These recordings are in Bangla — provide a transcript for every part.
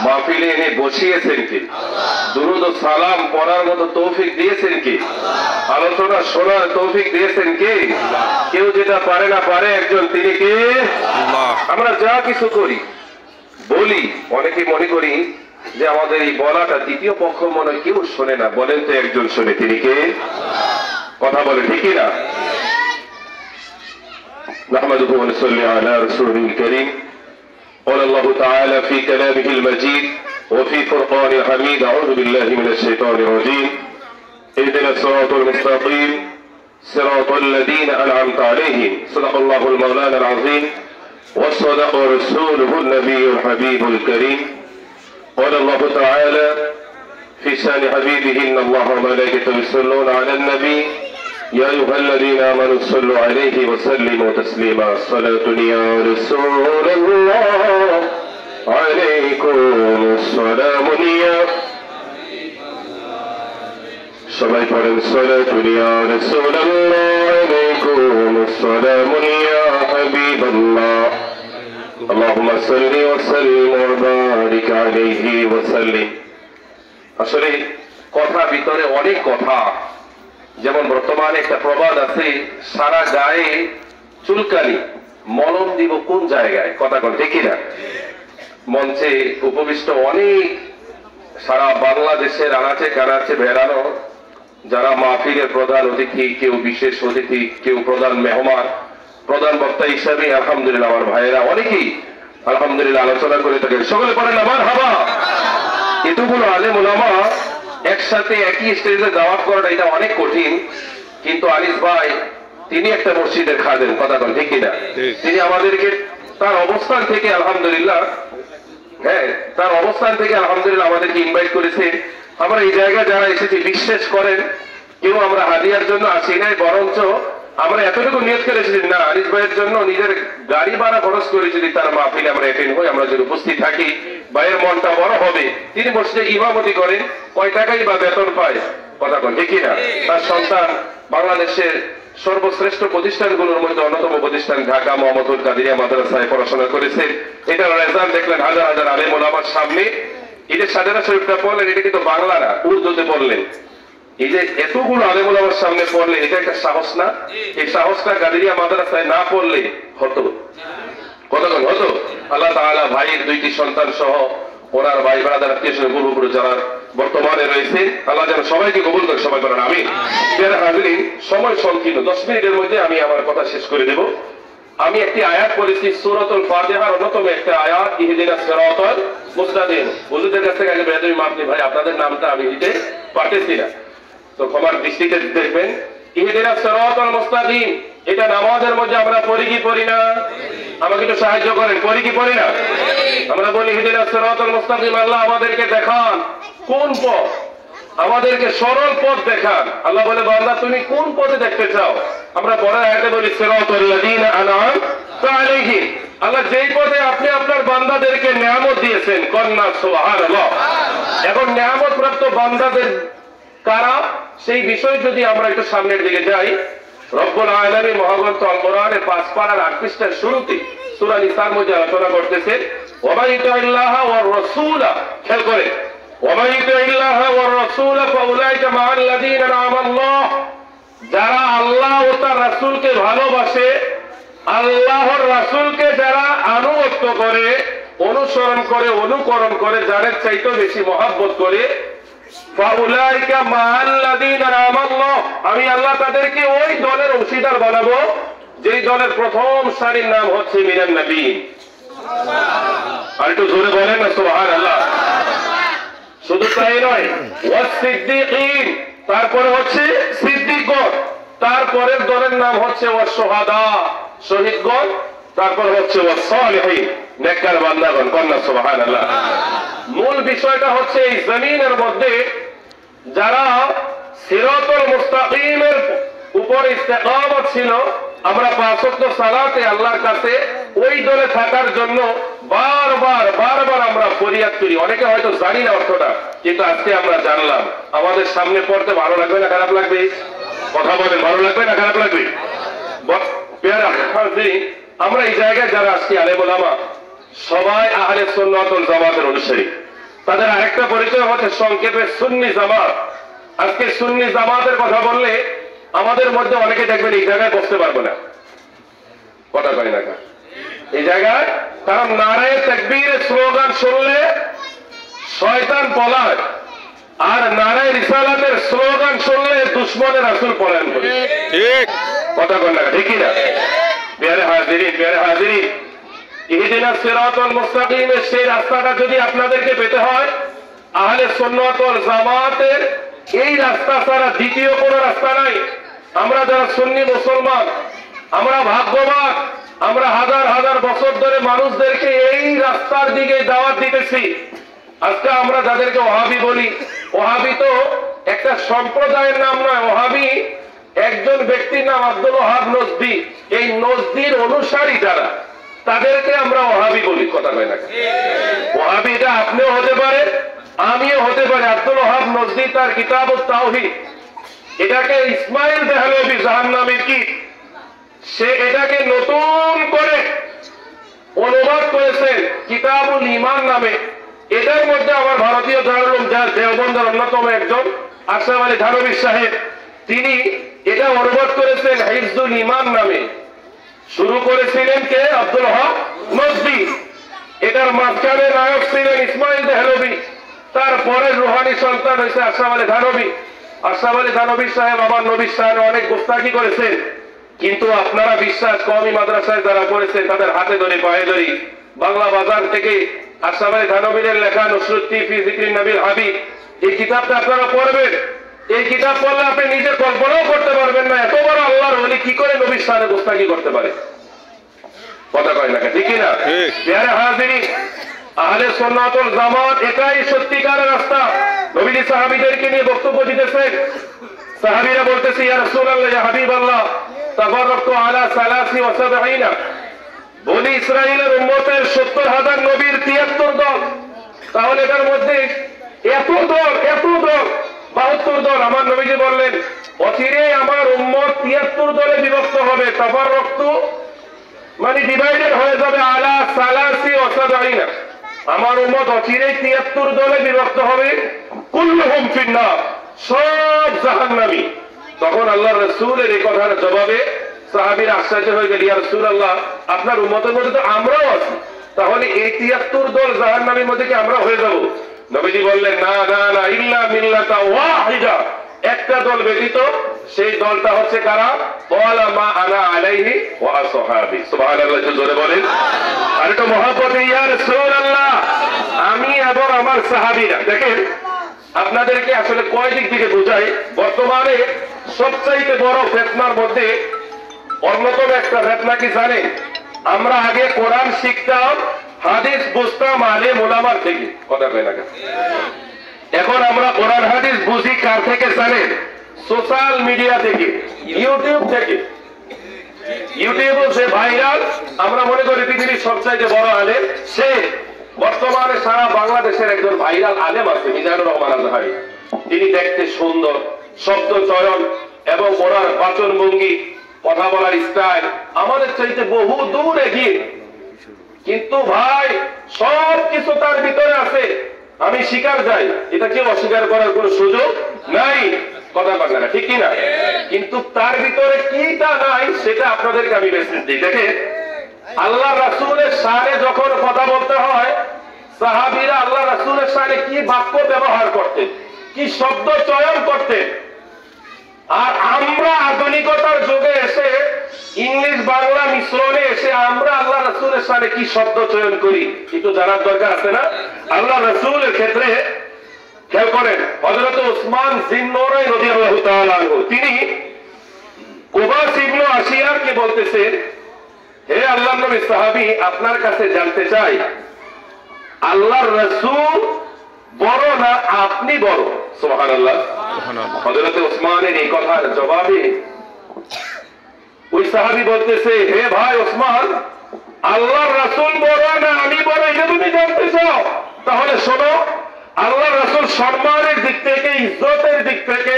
মাহফিলে এনে বসিয়েছেন কে? দুরূদ ও সালাম পড়ার মতো তৌফিক দিয়েছেন কে? আলোচনা শোনার তৌফিক দিয়েছেন কে? কেউ যেটা পারে না পারে একজন, তিনি কে? আমরা যা কিছু করি বলি, অনেকে মনে করি যে আমাদের এই বলাটা তৃতীয় পক্ষ মনে হয় কেউ শোনে না। বলেন তো একজন শোনে, তিনি কে? কথা বলে ঠিকই না? نحمده ونصلي على رسوله الكريم. قال الله تعالى في كلامه المجيد وفي فرقان الحميد: أعوذ بالله من الشيطان الرجيم. اهدنا الصراط المستقيم صراط الذين أنعمت عليهم. صدق الله المولانا العظيم وصدق رسوله النبي الحبيب الكريم. قال الله تعالى في شان حبيبه: إن الله وملائكته يصلون على النبي يا أيها الذين آمنوا صلوا عليه وسلموا تسليما. صلاة يا رسول الله عليكم السلام يا সবাই পড়েন صلاة يا رسول الله عليكم السلام يا حبيب الله اللهم صل وسلم وبارك عليه وسلم. আসলে কথা ভিতরে অনেক কথা। যেমন বর্তমানে একটা প্রবাদ আছে, সারা গায়ে চুলকানি, মলম দিব কোন জায়গায়? কথা বল ঠিক না? মঞ্চে উপবিষ্ট অনেক সারা বাংলাদেশের আনাচে কানাচে বেড়ানো যারা মাহফিলের প্রধান অতিথি, কেউ বিশেষ অতিথি, কেউ প্রধান মেহমান, প্রধান বক্তা হিসাবে আলহামদুলিল্লাহ আমার ভাইয়েরা অনেকেই আলহামদুলিল্লাহ আলোচনা করে থাকেন। সকলে পড়েন মারহাবা। এতগুলো আলেম ওলামা একসাথে একই স্টেজে দাওয়াত করাটা এটা অনেক কঠিন, কিন্তু আনিস ভাই তিনি একটা মসজিদের খাদেম। কথা বল ঠিক না? তিনি আমাদেরকে তার অবস্থান থেকে আলহামদুলিল্লাহ, হ্যাঁ তার অবস্থান থেকে আলহামদুলিল্লাহ আমাদেরকে ইনভাইট করেছে। আমরা এই জায়গায় যারা এসেছি বিশ্বাস করেন, কেউ আমরা হাদিয়ার জন্য আসি নাই, বরঞ্চ আমরা এতটুকু নিয়ত করে এসেছি না, আনিস ভাইয়ের জন্য নিজের গাড়ি ভাড়া খরচ করে যদি তার মাহফিলে আমরা অ্যাটেন্ড হই, আমরা যদি উপস্থিত থাকি, ভাইয়ের মনটা বড় হবে। তিনি মসজিদে ইমামতি করেন, কয় টাকাই বা বেতন পায়? কথা বল ঠিক না? তার সন্তান বাংলাদেশের সর্বশ্রেষ্ঠ প্রতিষ্ঠানগুলোর মধ্যে অন্যতম প্রতিষ্ঠান ঢাকা মোহাম্মদপুর কাদিরিয়া মাদ্রাসায় পড়াশোনা করেছেন। এটার রেজাল্ট দেখলেন হাজার হাজার আলেম ওলামার সামনে। এই যে সাজারা শরীফটা পড়লেন, এটা কিন্তু বাংলা না, উর্দুতে পড়লেন। এই যে এতগুলো আলেম ওলামার সামনে পড়লেন, এটা একটা সাহস না? এই সাহসটা কাদিরিয়া মাদ্রাসায় না পড়লে হতো? কতক্ষণ হতো? আল্লাহ তাআলা ভাইয়ের দুইটি সন্তান সহ ওনার ভাই ব্রাদার আত্মীয় পূর্বপুরুষ যারা বর্তমানে রয়েছে, আল্লাহ যেন সবাইকে কবুল করে, সবাই বলেন আমিন। সময় সংকীর্ণ, 10 মিনিটের মধ্যে আমি আমার কথা শেষ করে দেব। আমি একটি আয়াত পড়েছি সূরাতুল ফাতিহার অন্যতম একটা আয়াত, ইহদিনাস সিরাতাল মুস্তাকিম। হুজুরদের কাছ থেকে আগে বেয়াদবি মাফ নেই ভাই, আপনাদের নামটা আমি দিতে পারতেছি না, তো ক্ষমার দৃষ্টিতে দেখবেন। ইহদিনাস সিরাতাল মুস্তাকিম, এটা নামাজের মধ্যে আমরা পড়ি কি পড়ি না? আমাকে একটু সাহায্য করেন, পড়ি কি পড়ি না? আমরা বলি ইহদিনাস সিরাতাল মুস্তাকিম, আল্লাহ আমাদেরকে দেখান কোন পথ, আমাদেরকে সরল পথ দেখান। আল্লাহ বলে বান্দা তুমি কোন পথে দেখতে চাও? আমরা পরের আয়াতে বলি সিরাতাল লাযিনা আনআমতা আলাইহিম, আল্লাহ যেই পথে আপনি আপনার বান্দাদেরকে নিয়ামত দিয়েছেন। কন্যা সুবহানাল্লাহ। এখন নিয়ামত প্রাপ্ত বান্দাদের কারা, সেই বিষয় যদি আমরা একটু সামনের দিকে যাই, রব্বুল আলামিন মহাগ্রন্থ আল কোরআনের 5 পারার 8 পৃষ্ঠার শুরুতে সূরা নিসার মধ্যে আলোচনা করতেছে ওয়া মান ইউতিল্লাহ ওয়ার রাসূল, খেয়াল করে, ওয়া মান ইউতিল্লাহ ওয়ার রাসূল ফাউলাইকা মাআল্লাযীনা আ'নামাল্লাহ, যারা আল্লাহ ও তার রাসূলকে ভালোবাসে, আল্লাহর রাসূলকে যারা আনুগত্য করে, অনুসরণ করে, অনুকরণ করে, যাদের চাইতে বেশি মহব্বত করে, ফাউলাইকা মাআল্লাযীনা আ'নামাল্লাহ, আমি আল্লাহ তাদেরকে ওই দলের অংশীদার বানাবো যেই দলের প্রথম সারির নাম হচ্ছে মিনান নবী। আর একটু জোরে বলেন না সুবহানাল্লাহ। শুধু তাই নয়, ওয়াস সিদ্দিকিন, তারপরে হচ্ছে সিদ্দিকগণ, তারপরের দলের নাম হচ্ছে ওয়াস শুহাদা, শহীদগণ, তারপর হচ্ছে ওয়াস সালিহিন, নেককার বান্দাগণ। কন্যা সুবহানাল্লাহ। মূল বিষয়টা হচ্ছে এই জমিনের মধ্যে যারা সিরাতুল মুস্তাকিমের উপর ইস্তেকামত ছিল, আমরা 5 ওয়াক্ত সালাতে আল্লাহর কাছে ওই দলে থাকার জন্য বারবার আমরা ফরিয়াদ করি। অনেকে হয়তো জানি না অর্থটা, কিন্তু আজকে আমরা জানলাম। আমাদের সামনে পড়তে ভালো লাগবে না খারাপ লাগবে? কথা বলেন, ভালো লাগবে না খারাপ লাগবে? আমরা এই জায়গায় যারা আজকে আলেম ওলামা সবাই আহলে সুন্নাত ওয়াল জামাতের অনুসারী। তাদের আরেকটা পরিচয় হচ্ছে সংক্ষেপে সুন্নি জামাত। আজকে সুন্নি জামাতের কথা বললে আমাদের মধ্যে অনেকে দেখবেন এই জায়গায় বসতে পারবো না, কথা কয় না এই জায়গায়, কারণ নারায়ে তাকবীরের স্লোগান শুনলে শয়তান পলায়, আর নারায়ে রিসালাতের স্লোগান শুনলে দুশমনের রাসূল পলায়ন করে। ঠিক কথা কয় না, ঠিক না? প্যারে হাজিরিন, ইহদিনাস সিরাতাল মুস্তাকিমের সেই রাস্তাটা যদি আপনাদেরকে পেতে হয়, আহলে সুন্নাত ওয়াল জামাতের এই রাস্তা ছাড়া দ্বিতীয় কোনো রাস্তা নাই। আমরা যারা সুন্নি মুসলমান, আমরা ভাগ্যবান, আমরা হাজার হাজার বছর ধরে মানুষদেরকে এই রাস্তার দিকে দাওয়াত দিতেছি। আজকে আমরা যাদেরকে ওহাবি বলি, ওহাবি তো একটা সম্প্রদায়ের নাম নয়, ওহাবি একজন ব্যক্তির নাম, আব্দুল ওহাব নজদি। এই নজদির অনুসারী যারা, তাদেরকে আমরা ওহাবি বলি, কথা কয় না? ওহাবি এটা আপনিও হতে পারে, আমিও হতে পারে। আব্দুল ওহাব নজদি তার কিতাবুত তাওহীদ, এটাকে ইসমাইল দেহলভী জাহান্নামীর কি, সে এটাকে নতুন করে অনুবাদ করেছেন কিতাবুল ঈমান নামে। এটার মধ্যে আমার ভারতীয় দারুল উলুম দেওবন্দের অন্যতম একজন আশরাফ আলী থানভী সাহেব, তিনি এটা অনুবাদ করেছেন হিফজুল ঈমান নামে। শুরু করেছিলেন কে? আব্দুল ওহাব নজদি। এটার মাঝখানে নায়ক ছিলেন ইসমাইল দেহলভী, তারপরে রুহানি সন্তান হয়েছে আশরাফ আলী থানভী। আশরাফ আলী থানভী সাহেব আমার নবীর সাহেব অনেক গোস্তাকি করেছেন, কিন্তু আপনারা বিশ্বাস, কওমি মাদ্রাসায় যারা করেছেন তাদের হাতে ধরে পায়ে ধরি বাংলা বাজার থেকে আশরাফ আলী থানভীর লেখা নুসরুদ্দি ফি যিকরিন নবীল হাবিব, এই কিতাবটা আপনারা পড়বেন। এই কিতাব পড়লে আপনি নিজে কল্পনাও করতে পারবেন না এত বড় আল্লাহর ওলি কি করে নবীর সাথে গোস্তাকি করতে পারে, কথা কয় না, ঠিক না? প্যারে হাজিরিন, আহলে সুন্নাত ওয়াল জামাত এটাই সত্যিকারের রাস্তা। নবীজি সাহাবীদেরকে নিয়ে বক্তব্য দিতেছেন, সাহাবীরা বলতেছে, ইয়া রাসূলুল্লাহ, ইয়া হাবিবাল্লাহ, তাবারাকতু আলা 73 বনি ইসরাইলের উম্মতের 70,000 নবীর 73 দল, তাহলে এটার মধ্যে এত দল 72 দল। আমার নবীজি বললেন, অচিরে আমার উম্মত 73 দলে বিভক্ত হবে। তাবারাকতু মানে ডিভাইডেড হয়ে যাবে আলা 73, আমার উম্মত অচিরে 73 দলে বিভক্ত হবে। কুল্লুহুম ফিন্নার, সব জাহান্নামী। তখন আল্লাহ রাসূলের এই কথার জবাবে সাহাবীরা আশ্চর্য হয়ে গেল, ইয়া রাসূলুল্লাহ, আপনার উম্মতের মধ্যে তো আমরাও আছি, তাহলে এই 73 দল জাহান্নামীর মধ্যে কি আমরা হয়ে যাব? নবীজি বললেন, না না না, ইল্লা মিল্লাতা ওয়াহিদা, একটা দল ব্যতীত, সেই দলটা হচ্ছে কারা? ওয়ালা মা আনা আলাইহি ওয়া আসহাবি। সুবহানাল্লাহ, জোরে বলেন। আর এটা মহব্বতে, ইয়া রাসূলুল্লাহ, আমি এবং আমার সাহাবীরা। দেখেন আপনাদেরকে আসলে কয় দিক থেকে বোঝাই, বর্তমানে সবচাইতে বড় ফিতনার মধ্যে অন্যতম একটা ফিতনা কি জানেন? আমরা আগে কোরআন শিখতাম, হাদিস বুঝতাম আলেম ওলামার থেকে, কথা কয় না? এখন আমরা কোরআন হাদিস বুঝি কার থেকে জানেন? সোশ্যাল মিডিয়া থেকে, ইউটিউব থেকে। ইউটিউব যে ভাইরাল, আমরা মনে করি পৃথিবীর সবচাইতে বড় আলেম সে। বর্তমানে সারা বাংলাদেশের একজন ভাইরাল আলেম আছে, মিজানুর রহমান আজহারী। তিনি দেখতে সুন্দর, শব্দ চয়ন এবং ওনার বাচন ভঙ্গি, কথা বলার স্টাইল আমাদের চাইতে বহু দূর এগিয়ে। কিন্তু ভাই সব কিছু তার ভিতরে আছে, আমি স্বীকার যাই, এটা কেউ অস্বীকার করার কোন সুযোগ নাই, কথা বলেন না, ঠিক কিনা? কিন্তু তার ভিতরে কিটা নাই সেটা আপনাদেরকে আমি মেসেজ দিই। দেখেন আল্লাহ রাসূলের শানে যখন কথা বলতে হয়, সাহাবীরা আল্লাহ রাসূলের শানে কি বাক্য ব্যবহার করতেন, কি শব্দ চয়ন করতেন। আর আমরা আধুনিকতার যুগে এসে ইংলিশ বাংলা মিশ্রণে এসে আমরা আল্লাহ রাসূলের শানে কি শব্দ চয়ন করি একটু জানার দরকার আছে না? আল্লাহ রাসূলের ক্ষেত্রে খেয়াল করেন, হযরত উসমান যিন্নুরাইন রাদিয়াল্লাহু তাআলা আনহু, তিনি কুবাস ইবনে আশিয়ারকে বলতেছেন, হে আল্লাহর নবী, সাহাবী আপনার কাছে জানতে চাই, আল্লাহর রাসূল বড় না আপনি বড়? সুবহানাল্লাহ। হযরত উসমানের এই কথার জবাবে ওই সাহাবী বলতেছে, হে ভাই উসমান, আল্লাহর রাসূল বড় না আমি বড় এটা তুমি জানতে চাও? তাহলে শোনো, আল্লাহর রাসূল সম্মানের দিক থেকে, ইজ্জতের দিক থেকে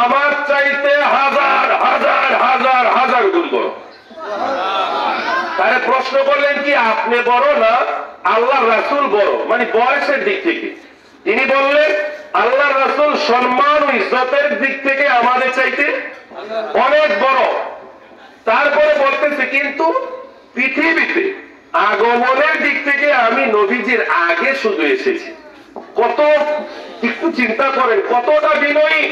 আমার চাইতে হাজার হাজার হাজার হাজার গুণ বড়। তারে প্রশ্ন করলেন কি আপনি বড় না আল্লাহ রাসূল বড়, মানে বয়সের দিক থেকে। তিনি বললেন আল্লাহ রাসূল সম্মান ও ইজ্জতের দিক থেকে আমাদের চাইতে অনেক বড়। তারপরে বলতেছে কিন্তু পৃথিবীতে আগমনের দিক থেকে আমি নবীজির আগে শুধু এসেছি। কত, একটু চিন্তা করেন কতটা বিনয়ী।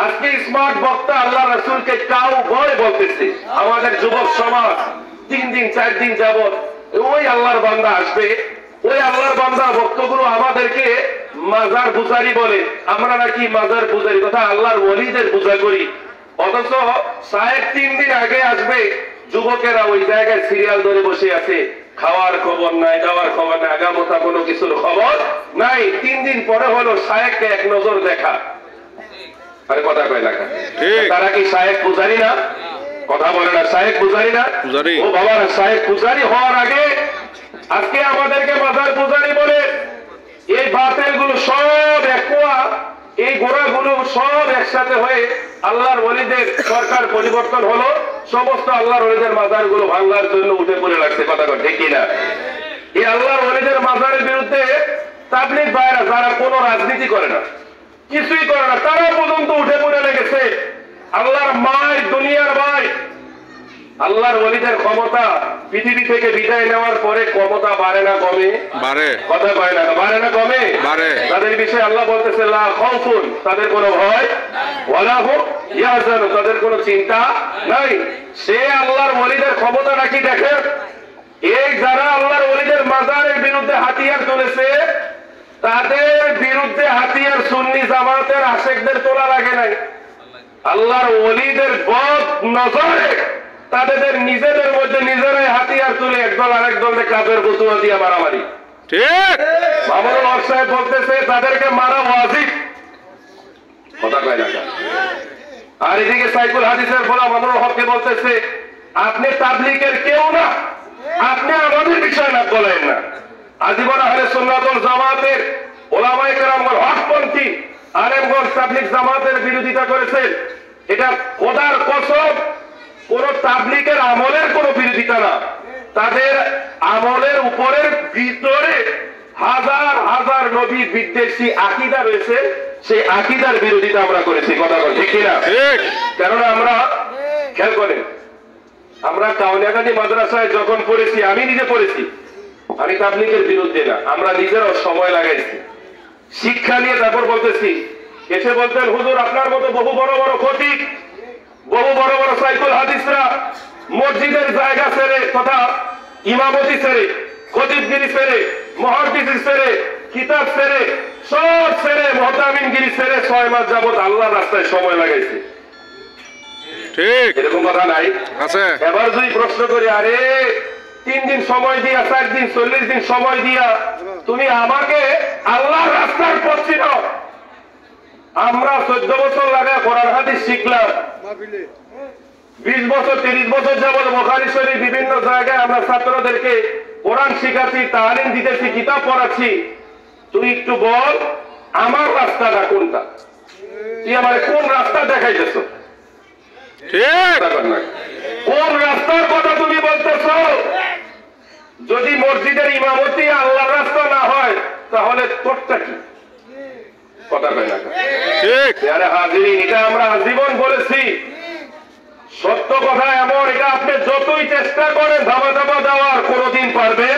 আজকে স্মার্ট বক্তা আল্লাহ রাসূলকে কাউ বয় বলতেছে। আমাদের যুবক সমাজ 3 দিন 4 দিন যাবত ওই আল্লাহর বান্দা আসবে, ওই আল্লাহর বান্দার বক্তগুলো আমাদেরকে মাজার পূজারি বলে। আমরা নাকি মাজার পূজারি কথা আল্লাহর ওলিদের পূজা করি। অথচ শায়েখ 3 দিন আগে আসবে, যুবকেরা ওই জায়গায় সিরিয়াল ধরে বসে আছে, খাওয়ার খবর নাই, দাওয়ার খবর নাই, আগামোতা কোনো কিছুর খবর নাই। 3 দিন পরে হলো শায়েখকে এক নজর দেখা। আরে কথা কয় না, তারা কি শায়েখ পূজারি না? কথা বলে না, শায়েখ পূজারি না? ও বাবা, শায়েখ পূজারি হওয়ার আগে আজকে আমাদেরকে মাজার পূজারি বলে। এই বাতিল গুলো সব একোয়া, এই গোড়াগুলো সব একসাথে হয়ে আল্লাহর ওলিদের সরকার পরিবর্তন হলো, সমস্ত আল্লাহর ওলিদের মাজার গুলো ভাঙার জন্য উঠে পড়ে লাগছে। কথা কয় ঠিক কিনা? এই আল্লাহর ওলিদের মাজারের বিরুদ্ধে তাবলীগ ভাইরা যারা কোনো রাজনীতি করে না, কিছুই করে না, তারা পর্যন্ত উঠে পড়ে লেগেছে। আল্লাহর মায়, দুনিয়ার ভাই, আল্লাহর ওলিদের ক্ষমতা পৃথিবী থেকে বিদায় নেওয়ার পরে ক্ষমতা বাড়ে না কমে? বাড়ে। কথা পায় না, বাড়ে না কমে? বাড়ে। তাদের বিষয়ে আল্লাহ বলতেছে লা খাউফুন, তাদের কোনো ভয়, ওয়ালা হুম ইয়াহজানুন, তাদের কোনো চিন্তা নাই। সে আল্লাহর ওলিদের ক্ষমতা নাকি দেখেন, এই যারা আল্লাহর ওলিদের মাজারের বিরুদ্ধে হাতিয়ার তুলেছে, তাদের বিরুদ্ধে হাতিয়ার সুন্নি জামাতের আশেকদের তোলা লাগে নাই। আল্লাহর ওলিদের বদ নজরে তাদের নিজেদের মধ্যে নিজেরাই হাতিয়ার তুলে একদল আরেক দলকে কাফের ফতোয়া দিয়ে মারামারি। ঠিক মামুনুল হক সাহেব বলতেছে তাদেরকে মারা ওয়াজিব। কথা কয় না। আর এদিকে সাইকুল হাদিসের ফলা মামুনুল হককে বলতেছে আপনি তাবলীগের কেউ না, আপনি আমাদের বিষয় না বলেন না। আজীবন আহলে সুন্নাত ওয়াল জামাতের ওলামায়ে কেরামগণ হকপন্থী আলেমগণ তাবলীগ জামাতের বিরোধিতা করেছেন। এটা খোদার কসম, কোন তাবলীগের আমলের কোন বিরোধিতা না, তাদের আমলের উপরের ভিতরে হাজার হাজার নবীর বিদ্বেষী আকীদা রয়েছে, সেই আকীদার বিরোধিতা আমরা করেছি। কথা বল ঠিক কিনা? কেননা আমরা খেয়াল করেন, আমরা কাউনিয়াকান্দি মাদ্রাসায় যখন পড়েছি, আমি নিজে পড়েছি, আমি তাবলীগের বিরুদ্ধে না, আমরা নিজেরাও সময় লাগাইছি শিক্ষা নিয়ে। তারপর বলতেছি, এসে বলতেন হুজুর আপনার মতো বহু বড় বড় খতিব, বহু বড় বড় সাইকুল হাদিসরা মসজিদের জায়গা ছেড়ে তথা ইমামতি ছেড়ে, খতিবগিরি ছেড়ে, মুহাদ্দিস ছেড়ে, কিতাব ছেড়ে, সব ছেড়ে, মুহতামিনগিরি ছেড়ে 6 মাস যাবত আল্লাহর রাস্তায় সময় লাগাইছে। ঠিক এরকম কথা নাই আছে? এবার যদি প্রশ্ন করি, আরে 3 দিন সময় দিয়া, 4 দিন 40 দিন সময় দিয়া তুমি আমাকে আল্লাহর রাস্তার পথ চিনাও। আমরা 14 বছর লাগায় কোরআন হাদিস শিখলাম, 20 বছর 30 বছর যাবত বুখারী শরীফ বিভিন্ন জায়গায় আমরা ছাত্রদেরকে কোরআন শিখাচ্ছি, তালিম দিতেছি, কিতাব পড়াচ্ছি। তুই একটু বল আমার রাস্তাটা কোনটা? তুই আমার কোন রাস্তা দেখাইতেছ? কোন রাস্তার কথা তুমি বলতেছ? যদি মসজিদের ইমামতি আল্লাহর রাস্তা না হয় তাহলে তোরটা কি? কথা কয় না? ঠিক হাজিরিন, এটা আমরা আজীবন বলেছি। সত্য কথা এমন, এটা আপনি যতই চেষ্টা করেন ধাবা ধাবা দেওয়ার কোনদিন পারবেন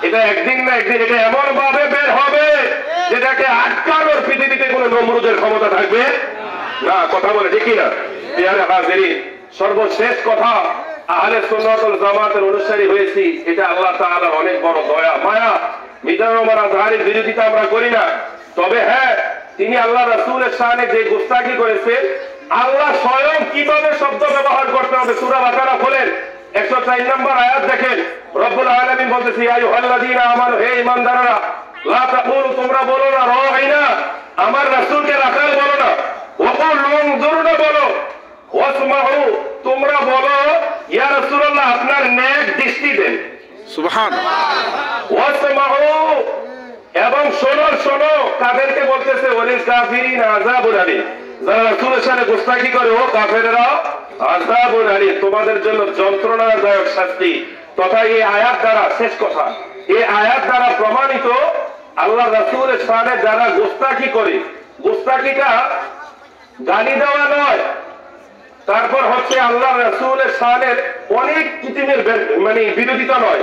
এটা একদিন না একদিন এটা এমন ভাবে বের হবে যেটাকে আটকানোর পৃথিবীতে কোন নমরুদের ক্ষমতা থাকবে না। কথা বলে ঠিক না? হাজিরিন, সর্বশেষ কথা, আহলে সুন্নাত ওয়াল জামাতের অনুসারী হয়েছি, এটা আল্লাহ তাআলার অনেক বড় দয়া মায়া। মিজানুর রহমান আজহারীর বিরোধিতা আমরা করি না, তবে হ্যাঁ, তিনি আল্লাহ রাসূলের শানে যে গুস্তাখি করেছে, আল্লাহ স্বয়ং কিভাবে শব্দ ব্যবহার করতে হবে সূরা বাকারা খোলেন, 104 নম্বর আয়াত দেখেন। রব্বুল আলামিন বলতেছে, ইয়া আইয়ুহাল্লাযীনা আমানু, হে ঈমানদাররা, লা তাকুলু, তোমরা বলো না রাঈনা, আমার রাসূলকে রাখাল বলো না, ওয়াকুলু উনজুরনা বলো, ওয়াসমাউ, তোমরা বলো ইয়া রাসূলুল্লাহ আপনার নেক দৃষ্টি দেন। সুবহানাল্লাহ। ওয়াসমাউ, এবং শোনো শোনো। কাদেরকে বলতেছে? ওয়ালিল কাফিরিন আযাবুন আলীম, যারা রাসূলের সাথে গোস্তাখি করে, ও কাফেররা, আযাবুন আলীম, তোমাদের জন্য যন্ত্রণাদায়ক শাস্তি। তথা এই আয়াত দ্বারা শেষ কথা, এই আয়াত দ্বারা প্রমাণিত আল্লাহ রাসূলের শানে যারা গোস্তাকি করে, গোস্তাকিটা গালি দেওয়া নয়, তারপর হচ্ছে আল্লাহ রাসূলের শানের অনেক কিতিমের মানে বিরোধিতা নয়,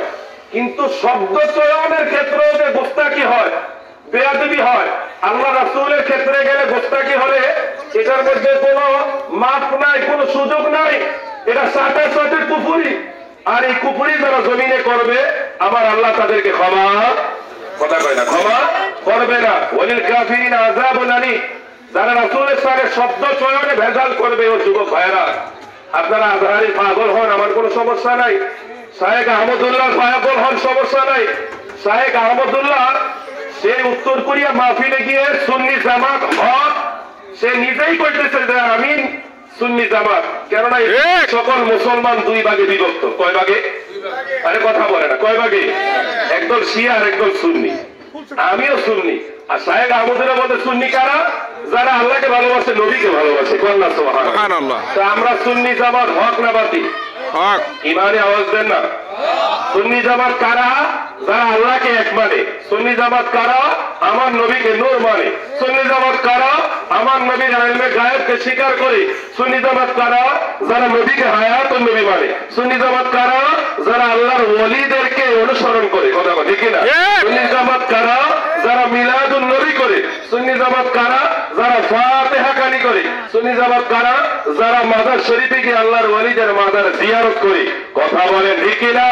কিন্তু শব্দ চয়নের ক্ষেত্রে যে গোস্তাকি হয়, বেয়াদবি হয়, আল্লাহ রাসূলের ক্ষেত্রে গেলে গোস্তাকি হলে এটার মধ্যে কোনো মাপ নাই, কোনো সুযোগ নাই, এটা সাথে সাথে কুফরি। আর এই কুফরি যারা জমিনে করবে আমার আল্লাহ তাদেরকে ক্ষমা, কথা কয় না, ক্ষমা করবে না। ওয়ালিল কাফিরিন আযাবুন আলীম। যারা রাসূলের সাথে শব্দ চয়নে ভেজাল করবে, ও যুবক ভাইরা, আপনারা আজহারি পাগল হন, আমার কোনো সমস্যা নাই। শায়েখ আহমদুল্লাহ পাগল হন, সমস্যা নাই। শায়েখ আহমদুল্লাহ সে উত্তর কোরিয়া মাহফিলে গিয়ে সুন্নি জামাত হক সে নিজেই কইতেছে যে আমি সুন্নি জামাত, কেননা সকল মুসলমান দুই ভাগে বিভক্ত। কয় ভাগে? আরে কথা বলে না, কয় ভাগে? একদল শিয়া আর একদল সুন্নি। আমিও সুন্নি। আর শায়েখ আহমদুল্লাহ বলতে সুন্নি কারা? যারা আল্লাহকে ভালোবাসে, নবীকে ভালোবাসে। কন্যা সুবহানাল্লাহ। তা আমরা সুন্নি জামাত হক না বাতিল? হক। ইমানে আওয়াজ দেন না। সুন্নি জামাত কারা? যারা আল্লাহকে এক মানে। সুন্নি জামাত কারা? আমার নবীকে নূর মানে। সুন্নি জামাত কারা? আমার নবীর ইলমে গায়েবকে স্বীকার করে। সুন্নি জামাত কারা? যারা নবীকে হায়াতুন নবী মানে। সুন্নি জামাত কারা? যারা আল্লাহর ওলিদেরকে অনুসরণ করে। কথা বলে ঠিক না? সুন্নি জামাত কারা? যারা মিলাদুন নবী করে। সুন্নি জামাত কারা? যারা ফাতিহা কানি করে। সুন্নি জামাত কারা? যারা মাজার শরীফে গিয়ে আল্লাহর ওলিদের মাজার জিয়ারত করে। কথা বলেন ঠিক না?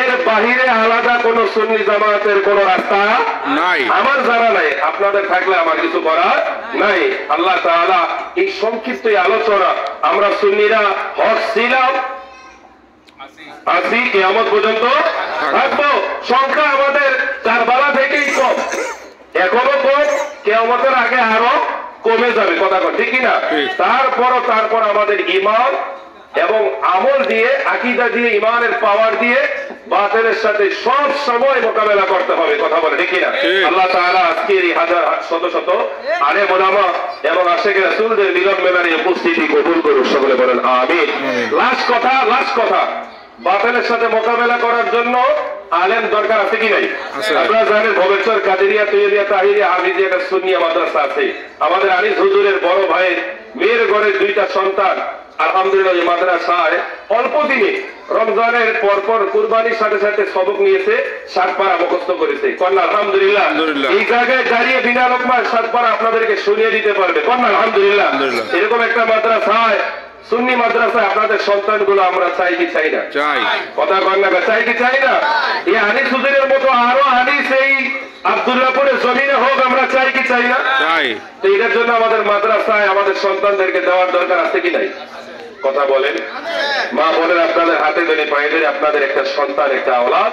এর বাহিরে আলাদা কোন সুন্নি জামাতের কোন রাস্তা নাই, আমার জানা নাই। আপনাদের থাকলে আমার কিছু করার নাই। আল্লাহ তাআলা এই সংক্ষিপ্ত আলোচনা, আমরা সুন্নিরা হক ছিলাম, আছি, কিয়ামত পর্যন্ত থাকবো। সংখ্যা আমাদের কারবালা থেকেই কম, এখনো কম, কিয়ামতের আগে আরো কমে যাবে। কথা কর ঠিক না? তারপর আমাদের ঈমান এবং আমল দিয়ে, আকীদা দিয়ে, ঈমানের পাওয়ার দিয়ে বাতিলের সাথে সব সময় মোকাবেলা করতে হবে। কথা বলে ঠিক না? আল্লাহ তাআলা আজকের এই হাজার শত শত আলেম ওলামা এবং আশিক রাসূলদের মিলন মেলার উপস্থিতি কবুল করুন, সকলে বলেন আমিন। লাস্ট কথা, বাতিলের সাথে মোকাবেলা করার জন্য আলেম দরকার আছে কি নাই? আপনারা জানেন ভবেশ্বর কাদেরিয়া, তৈয়বিয়া, তাহিরিয়া, হাফিজিয়া একটা সুন্নিয়া মাদ্রাসা আছে। আমাদের আনিস হুজুরের বড় ভাইয়ের মেয়ের ঘরের দুইটা সন্তান আলহামদুলিল্লাহ এই মাদ্রাসায় অল্প দিনে রমজানের পরপর কুরবানির সাথে সাথে সবক নিয়েছে, 7 পারা মুখস্থ করেছে। কন্যা আলহামদুলিল্লাহ। এই জায়গায় দাঁড়িয়ে বিনা লোকমায় 7 পারা আপনাদেরকে শুনিয়ে দিতে পারবে। কন্যা আলহামদুলিল্লাহ। এরকম একটা মাদ্রাসায়, সুন্নি মাদ্রাসায় আপনাদের সন্তানগুলো আমরা চাই কি চাই না? চাই। কথা কন্যা চাই কি চাই না? এই আনিস হুজুরের মতো আরো আনিস এই আব্দুল্লাহপুরের জমিনে হোক, আমরা চাই কি চাই না? চাই। তো এটার জন্য আমাদের মাদ্রাসায় আমাদের সন্তানদেরকে দেওয়ার দরকার আছে কি নাই? কথা বলেন। মা বলেন, আপনাদের হাতে ধরে পায়ে ধরে আপনাদের একটা সন্তান, একটা আওলাদ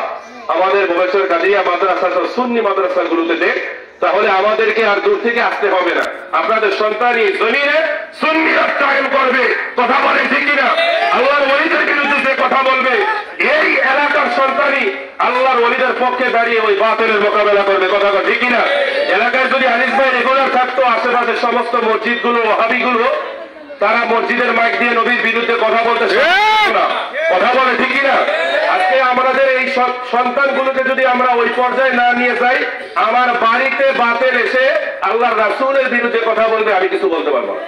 আমাদের ভবেশ্বর কাদিয়া মাদ্রাসা, সুন্নি মাদ্রাসাগুলোতে দেখ, তাহলে আমাদেরকে আর দূর থেকে আসতে হবে না। আপনাদের সন্তানই জমিনে সুন্নিয়ত কায়েম করবে। কথা বলেন ঠিক কিনা? আল্লাহর ওলিদের বিরুদ্ধে যে কথা বলবে, এই এলাকার সন্তানই আল্লাহর ওলিদের পক্ষে দাঁড়িয়ে ওই বাতিলের মোকাবেলা করবে। কথা বলেন ঠিক কিনা? এলাকায় যদি আনিস ভাই রেগুলার থাকতো, আশেপাশের সমস্ত মসজিদগুলো, ওয়াহাবিগুলো, তারা মসজিদের মাইক দিয়ে নবীর বিরুদ্ধে কথা বলতে না। কথা বলে ঠিক কিনা? আজকে আমাদের এই সন্তানগুলোকে যদি আমরা ওই পর্যায়ে না নিয়ে যাই, আমার বাড়িতে বাতিল এসে আল্লাহর রাসূলের বিরুদ্ধে কথা বলবে, আমি কিছু বলতে পারবো না।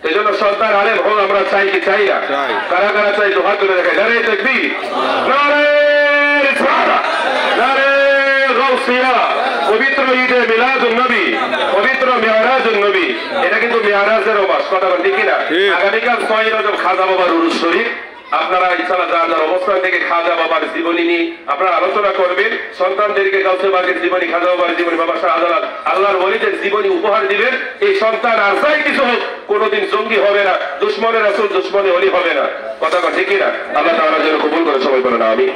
এই জন্য সন্তান আলেম হোক আমরা চাই কি চাই না? কারা কারা চাই তো হাত তুলে দেখায়। নারে তাকবীর, নারে রিসালাত, নারে গাউসিয়া। পবিত্র ঈদে মিলাদুন নবী, পবিত্র মিরাজুন নবী, এটা কিন্তু মিরাজের মাস। কথা বলেন ঠিক কিনা? আগামীকাল 6 রজব খাজা বাবার উরুস শরীফ। আপনারা ইনশাআল্লাহ যার যার অবস্থান থেকে খাজা বাবার জীবনী নিয়ে আপনারা আলোচনা করবেন। সন্তানদেরকে গাউসে বাগের জীবনী, খাজা বাবার জীবনী, বাবা শাহজালাল, আল্লাহর ওলিদের জীবনী উপহার দিবেন। এই সন্তান আর যাই কিছু হোক, কোনোদিন জঙ্গি হবে না, দুশমনের রাসূল, দুশমনে ওলি হবে না। কথা ঠিক কিনা? আল্লাহ তাআলা যেন কবুল করে, সবাই বলেন আমিন।